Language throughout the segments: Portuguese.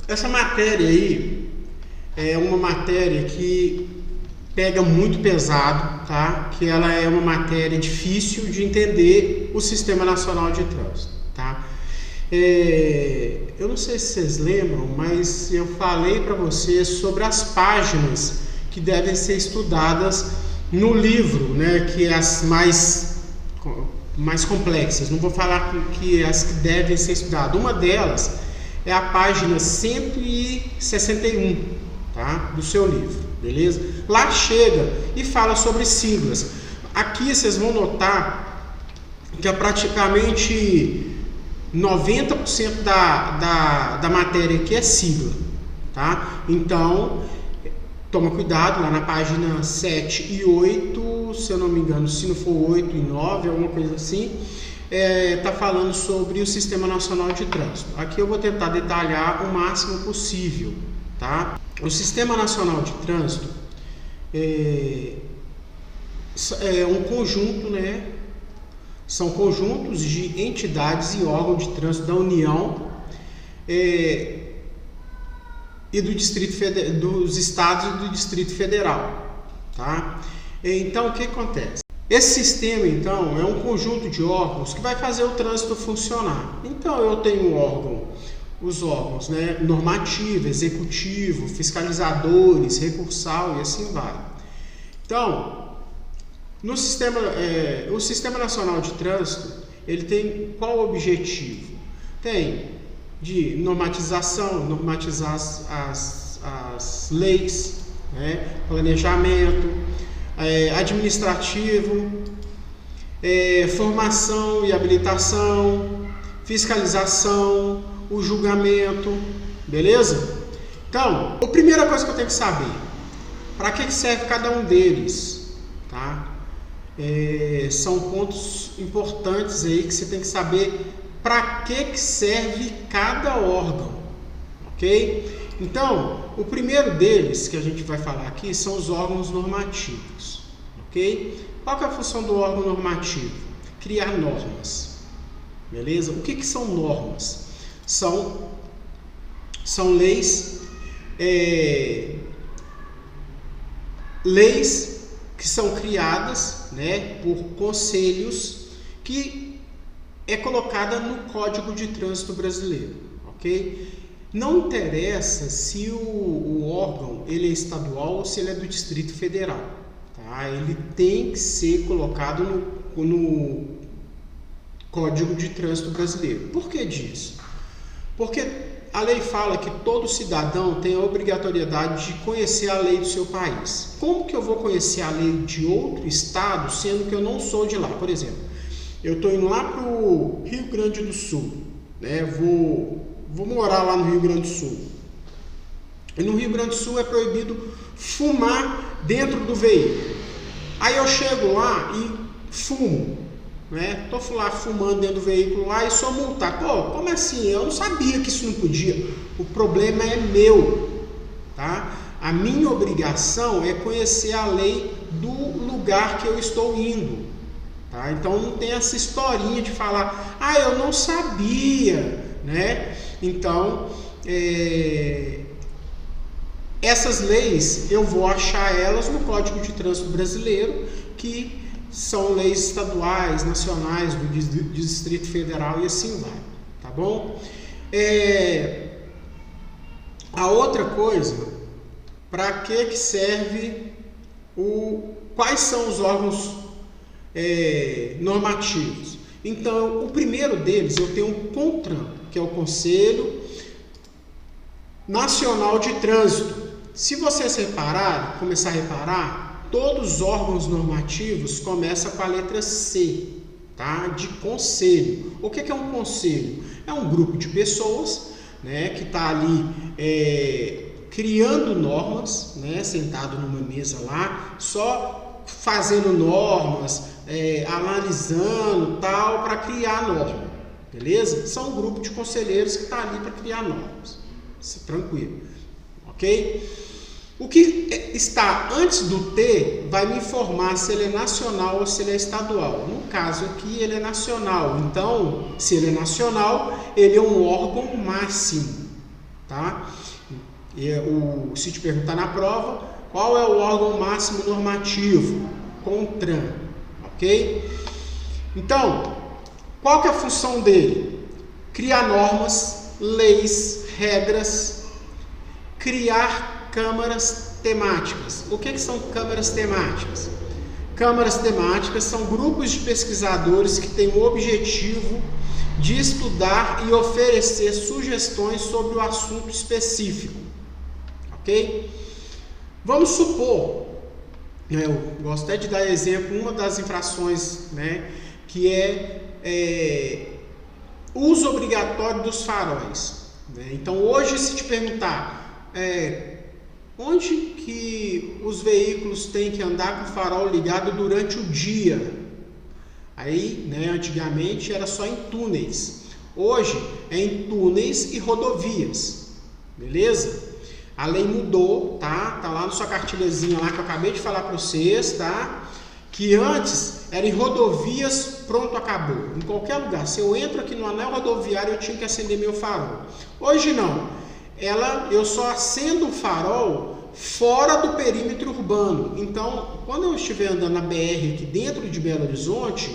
Essa matéria aí é uma matéria que pega muito pesado, tá? Que ela é uma matéria difícil de entender o Sistema Nacional de Trânsito, tá? Eu não sei se vocês lembram, mas eu falei para vocês sobre as páginas que devem ser estudadas no livro, né? Que é as mais complexas. Não vou falar que as que devem ser estudadas. Uma delas é a página 161, tá? Do seu livro, beleza? Lá chega e fala sobre siglas. Aqui vocês vão notar que é praticamente 90% da matéria aqui é sigla, tá? Então, toma cuidado lá na página 7 e 8, se eu não me engano, se não for 8 e 9, alguma coisa assim, tá falando sobre o Sistema Nacional de Trânsito. Aqui eu vou tentar detalhar o máximo possível, tá? O Sistema Nacional de Trânsito é um conjunto, né? São conjuntos de entidades e órgãos de trânsito da União e dos estados e do Distrito Federal, tá? Então, o que acontece? Esse sistema, então, é um conjunto de órgãos que vai fazer o trânsito funcionar. Então, eu tenho os órgãos, né, normativo, executivo, fiscalizadores, recursal e assim vai. Então, o Sistema Nacional de Trânsito, ele tem qual objetivo? Tem de normatizar as leis, né, planejamento, administrativo, formação e habilitação, fiscalização, o julgamento, beleza? Então, a primeira coisa que eu tenho que saber, para que serve cada um deles, tá? São pontos importantes aí que você tem que saber para que serve cada órgão, ok? Então, o primeiro deles que a gente vai falar aqui são os órgãos normativos, ok? Qual que é a função do órgão normativo? Criar normas, beleza? O que são normas? São leis, que são criadas, né, por conselhos, que é colocada no Código de Trânsito Brasileiro, ok? Não interessa se o órgão ele é estadual ou se ele é do Distrito Federal, tá? Ele tem que ser colocado no Código de Trânsito Brasileiro. Por que disso? Porque a lei fala que todo cidadão tem a obrigatoriedade de conhecer a lei do seu país. Como que eu vou conhecer a lei de outro estado, sendo que eu não sou de lá? Por exemplo, eu estou indo lá para o Rio Grande do Sul, né? Vou morar lá no Rio Grande do Sul. E no Rio Grande do Sul é proibido fumar dentro do veículo. Aí eu chego lá e fumo, né? Tô lá fumando dentro do veículo lá e sou multado. Pô, como assim? Eu não sabia que isso não podia. O problema é meu, tá? A minha obrigação é conhecer a lei do lugar que eu estou indo, tá? Então não tem essa historinha de falar, eu não sabia, né? Então, essas leis eu vou achar elas no Código de Trânsito Brasileiro, que são leis estaduais, nacionais, do Distrito Federal e assim vai, tá bom? A outra coisa, para que serve quais são os órgãos normativos? Então, o primeiro deles eu tenho o CONTRAN, que é o Conselho Nacional de Trânsito. Se vocês começar a reparar, todos os órgãos normativos começam com a letra C, tá? De conselho. O que é um conselho? É um grupo de pessoas, né, que está ali criando normas, né, sentado numa mesa lá, só fazendo normas, analisando tal, para criar norma, beleza? São um grupo de conselheiros que está ali para criar normas, tranquilo, ok? O que está antes do T vai me informar se ele é nacional ou se ele é estadual. No caso aqui ele é nacional, então se ele é nacional, ele é um órgão máximo, tá? Se te perguntar na prova, qual é o órgão máximo normativo? CONTRAN, ok? Então, qual que é a função dele? Criar normas, leis, regras, criar câmaras temáticas. O que são câmaras temáticas? Câmaras temáticas são grupos de pesquisadores que têm o objetivo de estudar e oferecer sugestões sobre o assunto específico, ok? Vamos supor, eu gosto até de dar exemplo, uma das infrações, né, que é uso obrigatório dos faróis, né? Então hoje, se te perguntar onde que os veículos têm que andar com o farol ligado durante o dia, aí, né, antigamente era só em túneis, hoje é em túneis e rodovias, beleza? A lei mudou, tá? Tá lá na sua cartilhazinha lá que eu acabei de falar para vocês, tá? Que antes era em rodovias, pronto, acabou. Em qualquer lugar. Se eu entro aqui no anel rodoviário, eu tinha que acender meu farol. Hoje não. Eu só acendo o farol fora do perímetro urbano. Então, quando eu estiver andando na BR aqui dentro de Belo Horizonte,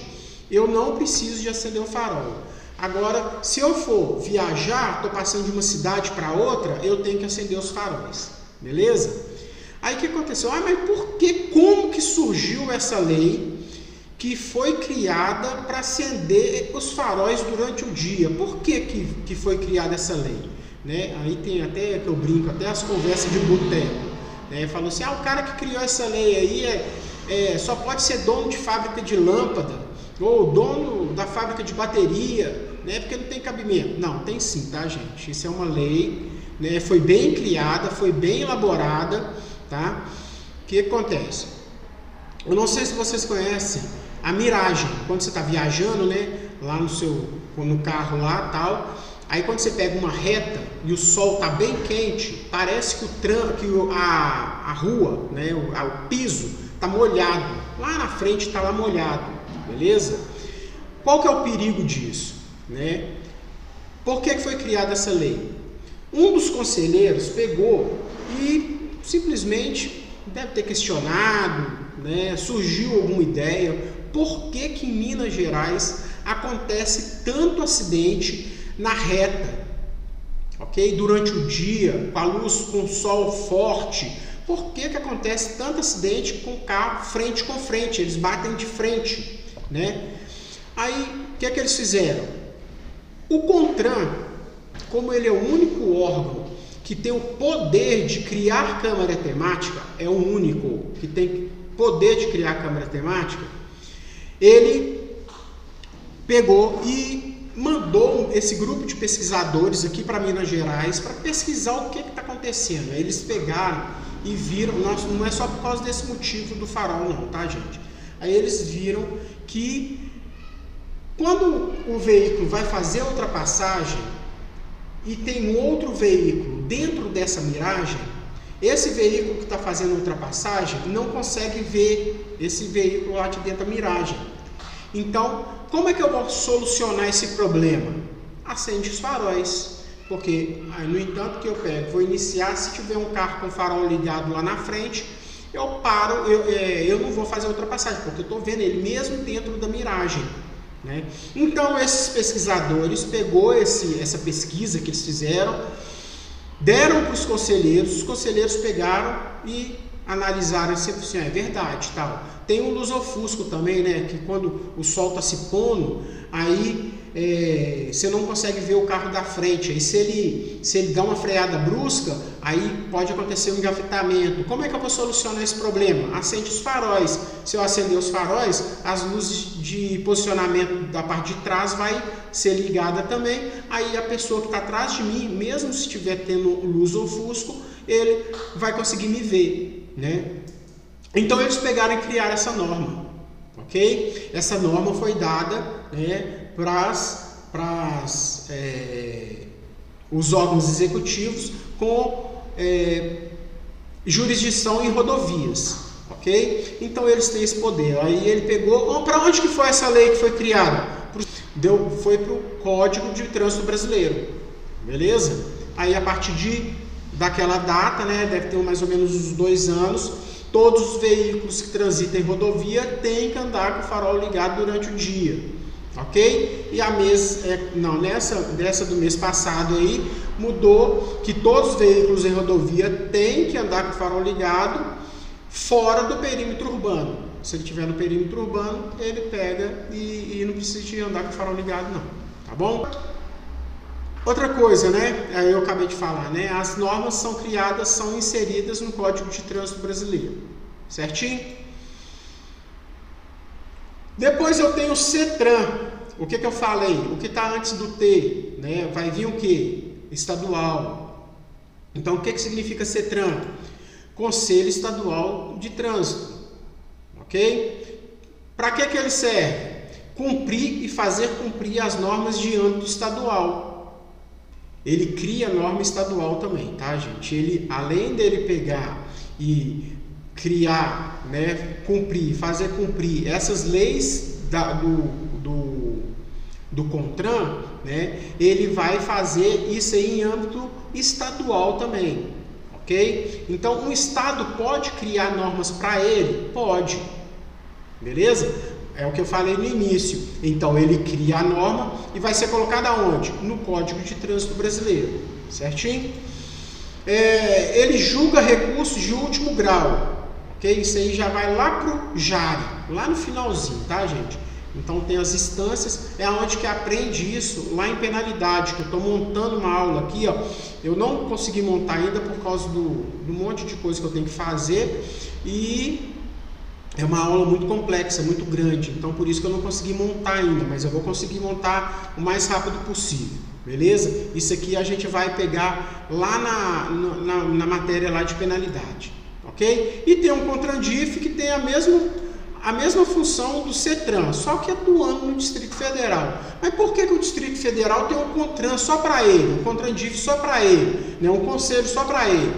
eu não preciso de acender o farol. Agora, se eu for viajar, estou passando de uma cidade para outra, eu tenho que acender os faróis, beleza? Aí o que aconteceu? Mas como que surgiu essa lei que foi criada para acender os faróis durante o dia? Por que foi criada essa lei? Né? Aí tem até, que eu brinco, até as conversas de boteco. Né? Falou assim, o cara que criou essa lei aí só pode ser dono de fábrica de lâmpada, ou dono da fábrica de bateria, né? Porque não tem cabimento. Não, tem sim, tá, gente? Isso é uma lei, né? Foi bem criada, foi bem elaborada, tá? O que acontece? Eu não sei se vocês conhecem a miragem, quando você está viajando, né? Lá no carro lá, tal. Aí quando você pega uma reta e o sol está bem quente, parece que a rua, né? O piso está molhado. Lá na frente está lá molhado. Beleza? Qual que é o perigo disso? Né? Por que foi criada essa lei? Um dos conselheiros pegou e simplesmente deve ter questionado, né? Surgiu alguma ideia, por que em Minas Gerais acontece tanto acidente na reta, ok? Durante o dia, com a luz, com o sol forte, por que acontece tanto acidente com carro frente com frente? Eles batem de frente, né? Aí, o que eles fizeram? O CONTRAN, como ele é o único órgão que tem o poder de criar câmara temática, é o único que tem poder de criar câmara temática, ele pegou e mandou esse grupo de pesquisadores aqui para Minas Gerais para pesquisar o que está acontecendo. Aí eles pegaram e viram, não é só por causa desse motivo do farol não, tá, gente? Aí eles viram que quando o veículo vai fazer a ultrapassagem e tem um outro veículo dentro dessa miragem, esse veículo que está fazendo a ultrapassagem não consegue ver esse veículo lá de dentro da miragem. Então, como é que eu vou solucionar esse problema? Acende os faróis. Porque, no entanto, que eu pego, vou iniciar, se tiver um carro com farol ligado lá na frente, eu paro, eu não vou fazer a ultrapassagem, porque eu estou vendo ele mesmo dentro da miragem, né? Então, esses pesquisadores pegou essa pesquisa que eles fizeram, deram para os conselheiros pegaram e analisaram se é verdade, tal. Tem um lusofusco também, né? Que quando o sol está se pondo, aí você não consegue ver o carro da frente. Aí se ele dá uma freada brusca, aí pode acontecer um engavetamento. Como é que eu vou solucionar esse problema? Acende os faróis. Se eu acender os faróis, as luzes de posicionamento da parte de trás vai ser ligada também. Aí a pessoa que está atrás de mim, mesmo se estiver tendo luz ofusco, ele vai conseguir me ver, né? Então eles pegaram e criaram essa norma, ok? Essa norma foi dada, né, para os órgãos executivos com jurisdição em rodovias, ok? Então eles têm esse poder. Aí ele pegou, para onde que foi essa lei que foi criada? Foi para o Código de Trânsito Brasileiro, beleza? Aí a partir daquela data, né, deve ter mais ou menos uns 2 anos, todos os veículos que transitam em rodovia têm que andar com o farol ligado durante o dia, ok? E nessa do mês passado aí, mudou que todos os veículos em rodovia têm que andar com o farol ligado fora do perímetro urbano. Se ele estiver no perímetro urbano, ele pega e não precisa de andar com o farol ligado não, tá bom? Outra coisa, né, eu acabei de falar, né, as normas são inseridas no Código de Trânsito Brasileiro, certinho? Depois eu tenho o CETRAN. O que eu falei? O que está antes do T, né, vai vir o que? Estadual. Então, o que significa CETRAN? Conselho Estadual de Trânsito, ok? Para que ele serve? Cumprir e fazer cumprir as normas de âmbito estadual. Ele cria norma estadual também, tá, gente? Ele, além dele pegar e criar, né, fazer cumprir essas leis do CONTRAN, né, ele vai fazer isso aí em âmbito estadual também, ok? Então, um estado pode criar normas para ele? Pode, beleza? É o que eu falei no início. Então, ele cria a norma e vai ser colocada onde? No Código de Trânsito Brasileiro, certinho? Ele julga recursos de último grau, ok? Isso aí já vai lá pro JARE, lá no finalzinho, tá, gente? Então, tem as instâncias, é onde que aprende isso, lá em penalidade, que eu estou montando uma aula aqui, ó. Eu não consegui montar ainda por causa do monte de coisa que eu tenho que fazer e é uma aula muito complexa, muito grande, então por isso que eu não consegui montar ainda, mas eu vou conseguir montar o mais rápido possível, beleza? Isso aqui a gente vai pegar lá na matéria lá de penalidade, ok? E tem um CONTRANDIF que tem a mesma função do CETRAN, só que atuando no Distrito Federal. Mas por que o Distrito Federal tem um CONTRAN só para ele, um CONTRANDIF só para ele, né? Um conselho só para ele?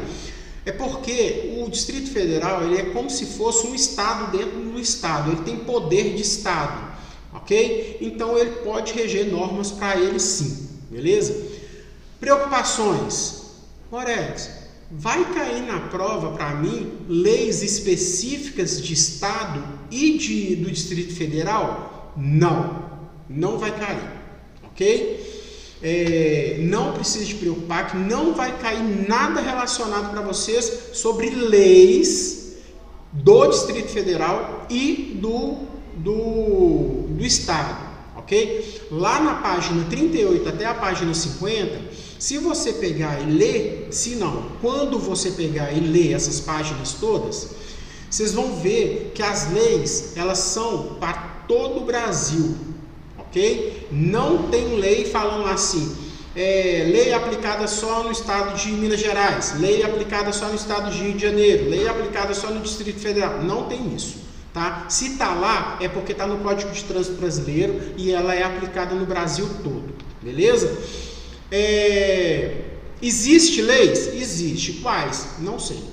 É porque o Distrito Federal ele é como se fosse um estado dentro do estado, ele tem poder de estado, ok? Então ele pode reger normas para ele sim, beleza? Preocupações. Morex, vai cair na prova para mim leis específicas de estado e do Distrito Federal? Não vai cair, ok? Não precisa te preocupar que não vai cair nada relacionado para vocês sobre leis do Distrito Federal e do Estado, ok? Lá na página 38 até a página 50, se você pegar e ler, quando você pegar e ler essas páginas todas, vocês vão ver que as leis, elas são para todo o Brasil, ok? Não tem lei falando assim, lei aplicada só no estado de Minas Gerais, lei aplicada só no estado de Rio de Janeiro, lei aplicada só no Distrito Federal. Não tem isso, tá? Se tá lá, é porque tá no Código de Trânsito Brasileiro e ela é aplicada no Brasil todo, beleza? Existe leis? Existe. Quais? Não sei,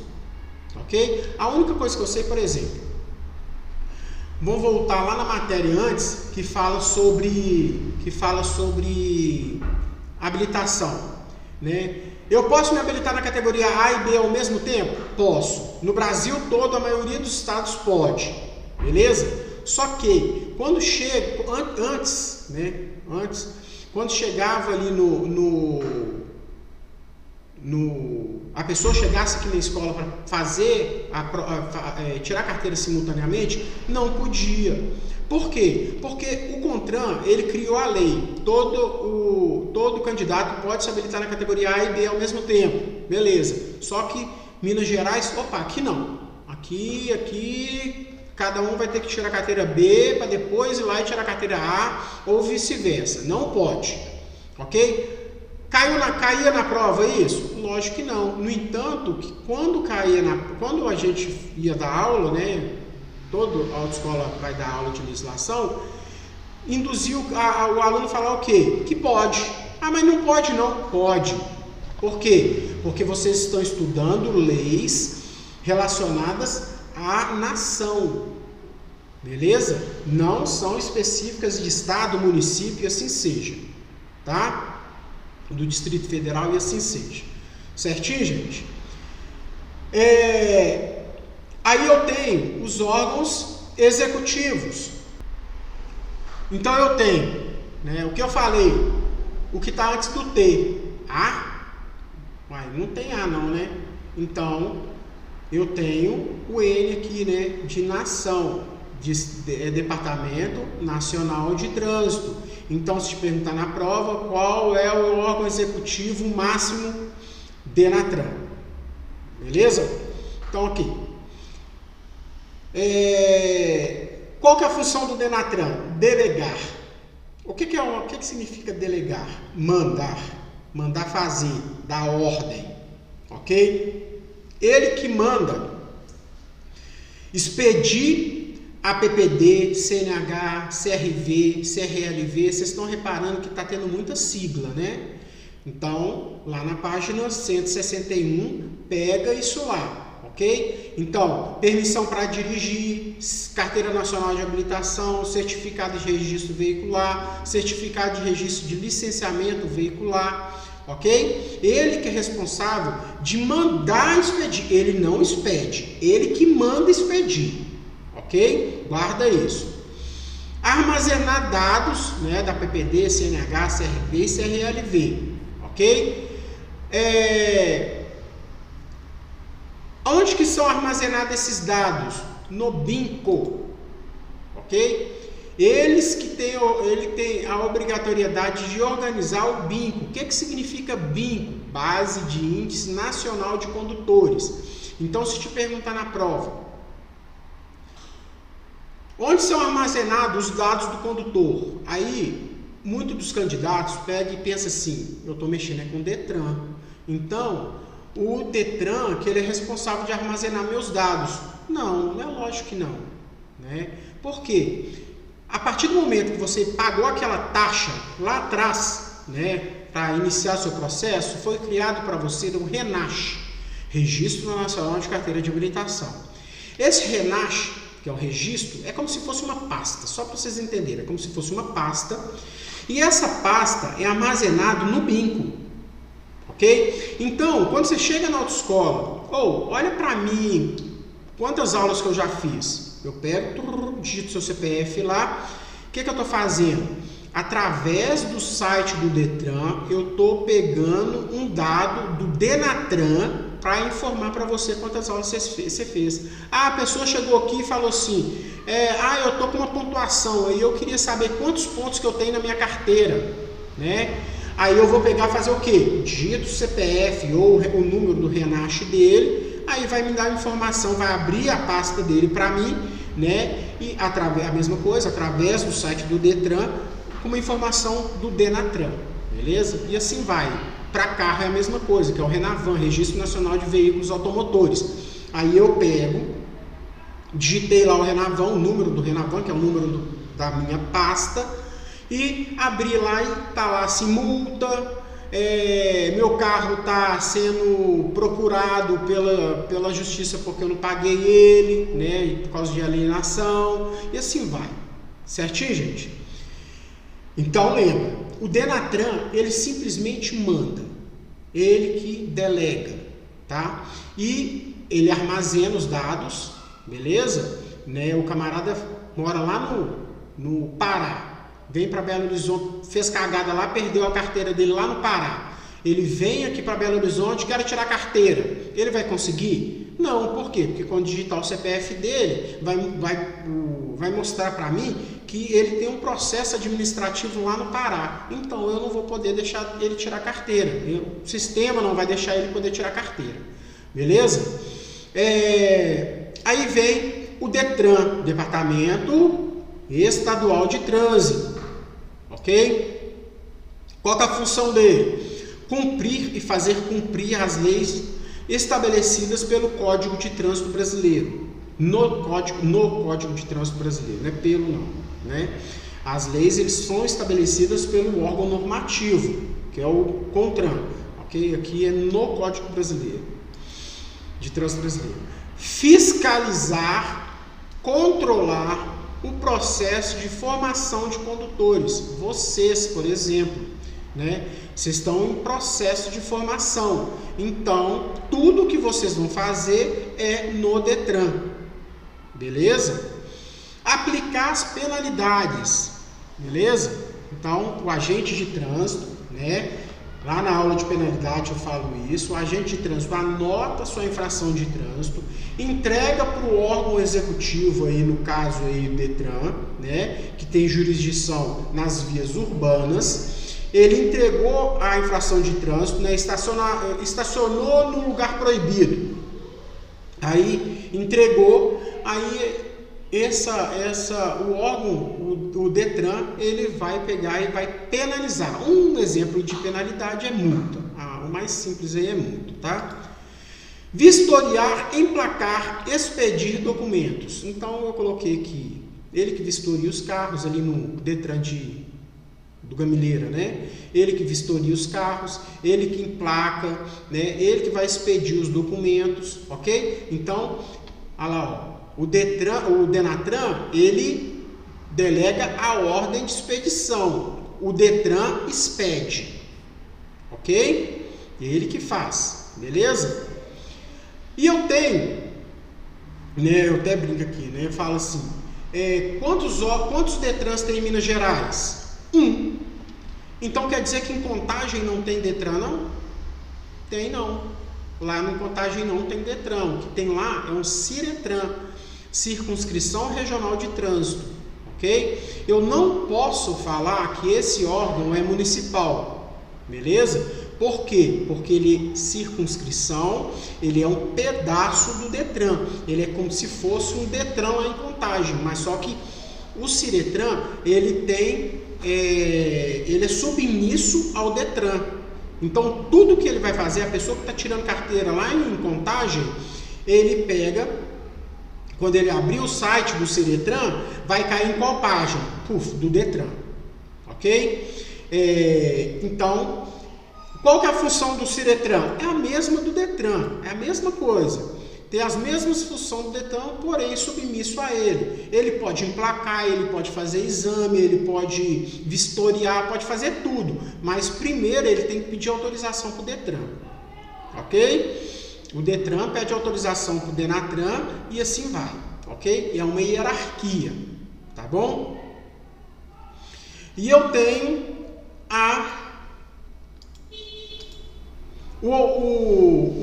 ok? A única coisa que eu sei, por exemplo, vamos voltar lá na matéria antes, que fala sobre habilitação, né? Eu posso me habilitar na categoria A e B ao mesmo tempo? Posso. No Brasil todo, a maioria dos estados pode, beleza? Só que, quando chega, quando chegava ali a pessoa chegasse aqui na escola para fazer, tirar a carteira simultaneamente, não podia. Por quê? Porque o CONTRAN, ele criou a lei, todo candidato pode se habilitar na categoria A e B ao mesmo tempo, beleza. Só que Minas Gerais, aqui não. Aqui cada um vai ter que tirar a carteira B para depois ir lá e tirar a carteira A, ou vice-versa. Não pode, ok? Caía na prova isso? Lógico que não. No entanto, que quando a gente ia dar aula, né, toda autoescola vai dar aula de legislação, induziu o aluno a falar o quê? Que pode. Mas não pode não. Pode. Por quê? Porque vocês estão estudando leis relacionadas à nação, beleza? Não são específicas de estado, município e assim seja, tá? do Distrito Federal e assim seja. Certinho, gente? Aí eu tenho os órgãos executivos. Então eu tenho, né, o que eu falei, o que está antes do T, A, mas não tem A não, né? Então eu tenho o N aqui, né, de nação, Departamento Nacional de Trânsito. Então, se te perguntar na prova, qual é o órgão executivo máximo? Denatran. Beleza? Então, aqui. Qual que é a função do Denatran? Delegar. O que significa delegar? Mandar fazer, dar ordem. Ok? Ele que manda expedir a PPD, CNH, CRV, CRLV. Vocês estão reparando que está tendo muita sigla, né? Então, lá na página 161, pega isso lá, ok? Então, permissão para dirigir, carteira nacional de habilitação, certificado de registro veicular, certificado de registro de licenciamento veicular, ok? Ele que é responsável de mandar expedir, ele não expede, ele que manda expedir, ok? Guarda isso. Armazenar dados, né, da PPD, CNH, CRV e CRLV, ok? Onde que são armazenados esses dados? No BINCO, ok? Ele tem a obrigatoriedade de organizar o BINCO. O que significa BINCO? Base de Índice Nacional de Condutores. Então, se te perguntar na prova, onde são armazenados os dados do condutor? Aí, muitos dos candidatos pegam e pensam assim, eu estou mexendo com o Detran. Então, o Detran, que ele é responsável de armazenar meus dados. Não é lógico que não. Né? Por quê? A partir do momento que você pagou aquela taxa lá atrás, né, para iniciar seu processo, foi criado para você o RENACH, Registro Nacional de Carteira de Habilitação. Esse RENACH, que é o registro, é como se fosse uma pasta, só para vocês entenderem, é como se fosse uma pasta, e essa pasta é armazenada no BINCO, ok? Então, quando você chega na autoescola, olha para mim, quantas aulas que eu já fiz? Eu pego, digito seu CPF lá, o que eu estou fazendo? Através do site do Detran, eu estou pegando um dado do Denatran para informar para você quantas aulas você fez. A pessoa chegou aqui e falou assim, eu estou com uma pontuação, aí eu queria saber quantos pontos que eu tenho na minha carteira, né? Aí eu vou pegar e fazer o quê? Digito o CPF ou o número do RENACH dele, aí vai me dar a informação, vai abrir a pasta dele para mim, né? E a mesma coisa, através do site do Detran, com uma informação do Denatran, beleza? E assim vai. Para carro é a mesma coisa, que é o RENAVAN, Registro Nacional de Veículos Automotores. Aí eu pego, digitei lá o RENAVAN, o número do RENAVAN, que é o número da minha pasta, e abri lá e tá lá assim, multa, meu carro está sendo procurado pela justiça porque eu não paguei ele, né, por causa de alienação, e assim vai. Certinho, gente? Então lembra, o Denatran, ele simplesmente manda, ele que delega, tá? E ele armazena os dados, beleza? Né? O camarada mora lá no Pará, vem para Belo Horizonte, fez cagada lá, perdeu a carteira dele lá no Pará. Ele vem aqui para Belo Horizonte, quer tirar a carteira. Ele vai conseguir? Não, por quê? Porque quando digitar o CPF dele, vai mostrar para mim que ele tem um processo administrativo lá no Pará. Então, eu não vou poder deixar ele tirar a carteira. O sistema não vai deixar ele poder tirar a carteira. Beleza? Aí vem o Detran, Departamento Estadual de Trânsito. Ok? Qual que é a função dele? Cumprir e fazer cumprir as leis estabelecidas pelo Código de Trânsito Brasileiro. No Código de Trânsito Brasileiro, não é pelo não, né? As leis eles são estabelecidas pelo órgão normativo, que é o CONTRAN, ok? Aqui é no Código Brasileiro de Trânsito Brasileiro. Fiscalizar, controlar o processo de formação de condutores. Vocês, por exemplo, né? Vocês estão em processo de formação. Então, tudo que vocês vão fazer é no Detran. Beleza? Aplicar as penalidades. Beleza? Então, o agente de trânsito, né? Lá na aula de penalidade eu falo isso. O agente de trânsito anota a sua infração de trânsito, entrega para o órgão executivo, aí, no caso aí, o Detran, né? Que tem jurisdição nas vias urbanas. Ele entregou a infração de trânsito, né? Estacionou no lugar proibido. Aí entregou, aí o órgão, o Detran, ele vai pegar e vai penalizar. Um exemplo de penalidade é multa. O mais simples aí é multa, tá? Vistoriar, emplacar, expedir documentos. Então eu coloquei aqui, ele que vistoria os carros ali no Detran do Gamileira, né? Ele que vistoria os carros, ele que emplaca, né? Ele que vai expedir os documentos, ok? Então, olha lá, ó. O Denatran, ele delega a ordem de expedição. O Detran expede, ok? Ele que faz, beleza? E eu tenho, né? Eu até brinco aqui, né? Eu falo assim, quantos Detrans tem em Minas Gerais? 1. Então quer dizer que em Contagem não tem Detran, não? Tem não. Lá em Contagem não tem Detran. O que tem lá é um Ciretran, Circunscrição Regional de Trânsito, ok? Eu não posso falar que esse órgão é municipal, beleza? Por quê? Porque ele circunscrição, ele é um pedaço do Detran. Ele é como se fosse um Detran lá em Contagem, mas só que o Ciretran, ele é submisso ao Detran. Então, tudo que ele vai fazer, a pessoa que está tirando carteira lá em Contagem, ele pega, quando ele abrir o site do Ciretran, vai cair em qual página? Do Detran, ok? Então, qual que é a função do Ciretran? É a mesma do Detran, é a mesma coisa. Tem as mesmas funções do Detran, porém submisso a ele. Ele pode emplacar, ele pode fazer exame, ele pode vistoriar, pode fazer tudo. Mas primeiro ele tem que pedir autorização para o Detran. Ok? O Detran pede autorização para o Denatran e assim vai. Ok? É uma hierarquia. Tá bom? E eu tenho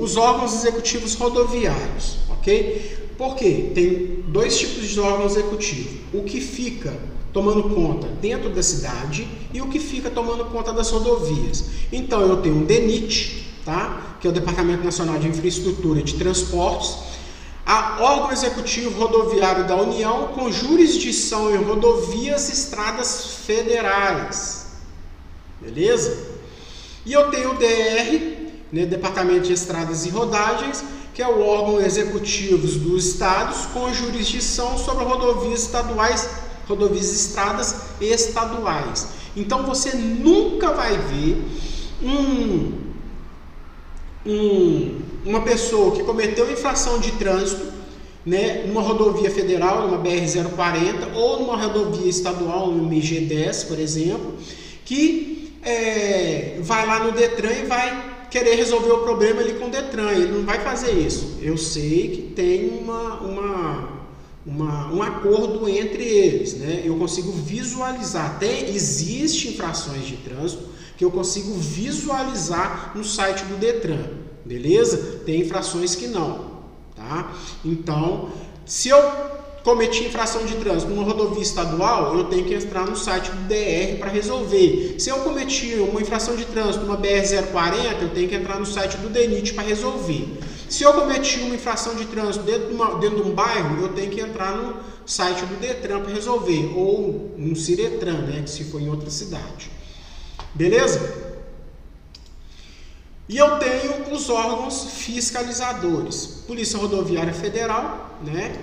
os órgãos executivos rodoviários, ok? Porque tem 2 tipos de órgão executivo: o que fica tomando conta dentro da cidade e o que fica tomando conta das rodovias. Então eu tenho um DENIT, tá? Que é o Departamento Nacional de Infraestrutura e de Transportes, órgão executivo rodoviário da União com jurisdição em rodovias e estradas federais, beleza? E eu tenho o DR, né, Departamento de Estradas e Rodagens, que é o órgão executivo dos estados com jurisdição sobre rodovias estaduais, rodovias e estradas estaduais. Então você nunca vai ver uma pessoa que cometeu infração de trânsito, né, numa rodovia federal, numa BR-040, ou numa rodovia estadual, no MG-10, por exemplo, que vai lá no Detran e vai querer resolver o problema ali com o Detran. Ele não vai fazer isso. Eu sei que tem um acordo entre eles, né? Eu consigo visualizar. Existe infrações de trânsito que eu consigo visualizar no site do Detran, beleza? Tem infrações que não, tá? Então, se eu cometi infração de trânsito numa rodovia estadual, eu tenho que entrar no site do DR para resolver. Se eu cometi uma infração de trânsito numa BR-040, eu tenho que entrar no site do DENIT para resolver. Se eu cometi uma infração de trânsito dentro de um bairro, eu tenho que entrar no site do Detran para resolver, ou no Ciretran, né, que se for em outra cidade. Beleza? E eu tenho os órgãos fiscalizadores. Polícia Rodoviária Federal, né?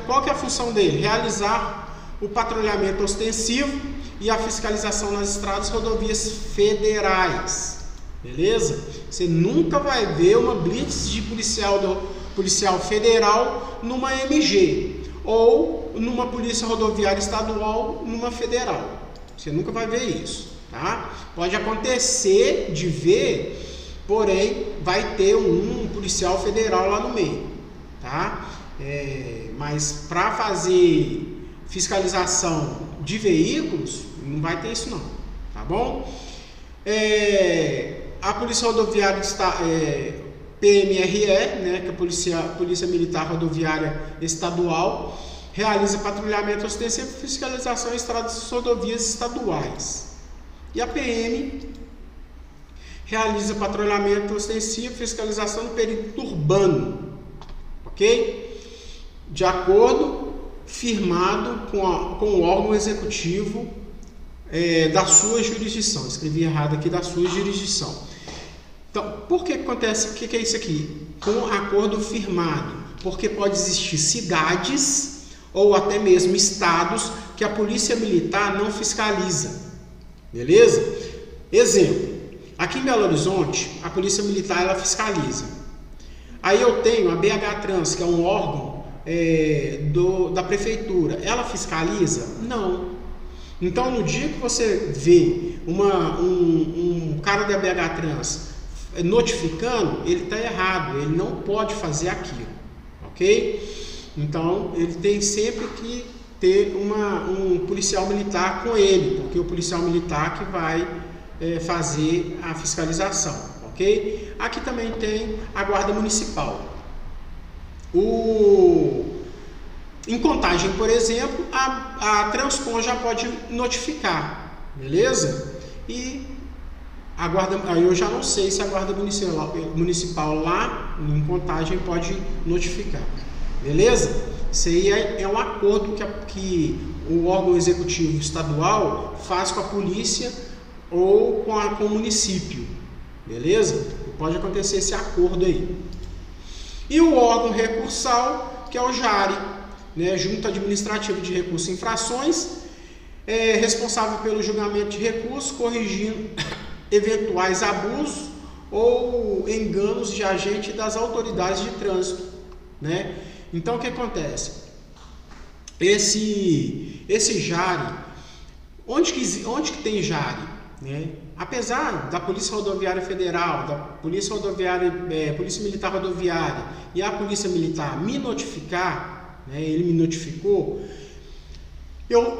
Qual que é a função dele? Realizar o patrulhamento ostensivo e a fiscalização nas estradas e rodovias federais. Beleza? Você nunca vai ver uma blitz de policial federal numa MG ou numa polícia rodoviária estadual numa federal. Você nunca vai ver isso. tá? Pode acontecer de ver, porém vai ter um policial federal lá no meio, tá? Mas para fazer fiscalização de veículos, não vai ter isso não, tá bom? A Polícia Rodoviária PMRE, né, que é a Polícia Militar Rodoviária Estadual, realiza patrulhamento ostensivo e fiscalização em estradas e rodovias estaduais. E a PM realiza patrulhamento ostensivo e fiscalização no perímetro urbano, ok? De acordo, firmado com o órgão executivo da sua jurisdição. Escrevi errado aqui, da sua jurisdição. Então, por que acontece? O que é isso aqui? Com acordo firmado. Porque pode existir cidades ou até mesmo estados que a polícia militar não fiscaliza. Beleza? Exemplo. Aqui em Belo Horizonte, a polícia militar ela fiscaliza. Aí eu tenho a BH Trans, que é um órgão da prefeitura. Ela fiscaliza? Não. Então, no dia que você vê um cara da BH Trans notificando, ele está errado, ele não pode fazer aquilo, ok? Então, ele tem sempre que ter um policial militar com ele, porque é o policial militar que vai fazer a fiscalização, ok? Aqui também tem a Guarda Municipal. Em Contagem, por exemplo, a Transcom já pode notificar, beleza? E a Guarda, eu já não sei se a Guarda Municipal lá em Contagem pode notificar, beleza? Isso aí é um acordo que o órgão executivo estadual faz com a polícia ou com o município, beleza? Pode acontecer esse acordo aí. E o órgão recursal, que é o JARE, né, Junta Administrativa de Recursos e Infrações, responsável pelo julgamento de recursos, corrigindo eventuais abusos ou enganos de agente das autoridades de trânsito, né? Então, o que acontece? Esse JARE, onde que tem JARE, né? Apesar da Polícia Rodoviária Federal, da Polícia Militar Rodoviária e a Polícia Militar me notificar, né, ele me notificou,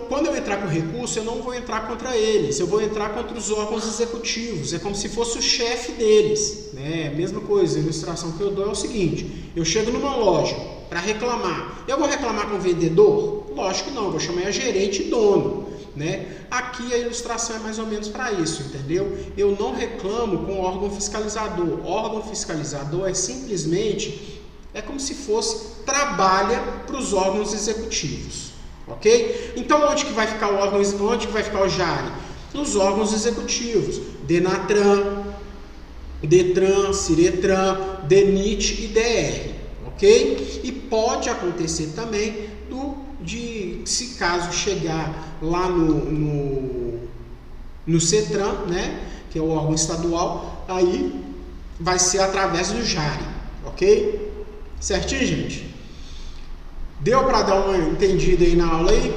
quando eu entrar com recurso, eu não vou entrar contra eles, eu vou entrar contra os órgãos executivos, é como se fosse o chefe deles, né? Mesma coisa, a ilustração que eu dou é o seguinte: eu chego numa loja para reclamar, eu vou reclamar com o vendedor? Lógico que não, eu vou chamar a gerente e dono, né? Aqui a ilustração é mais ou menos para isso, entendeu? Eu não reclamo com o órgão fiscalizador. O órgão fiscalizador é simplesmente, como se fosse, trabalha para os órgãos executivos. Ok? Então, onde que vai ficar onde que vai ficar o JARE? Nos órgãos executivos, DENATRAN, DETRAN, CIRETRAN, DENIT e DR, ok? E pode acontecer também se caso chegar lá no CETRAN, né, que é o órgão estadual, aí vai ser através do JARE, ok? Certinho, gente? Deu para dar uma entendida aí na aula aí?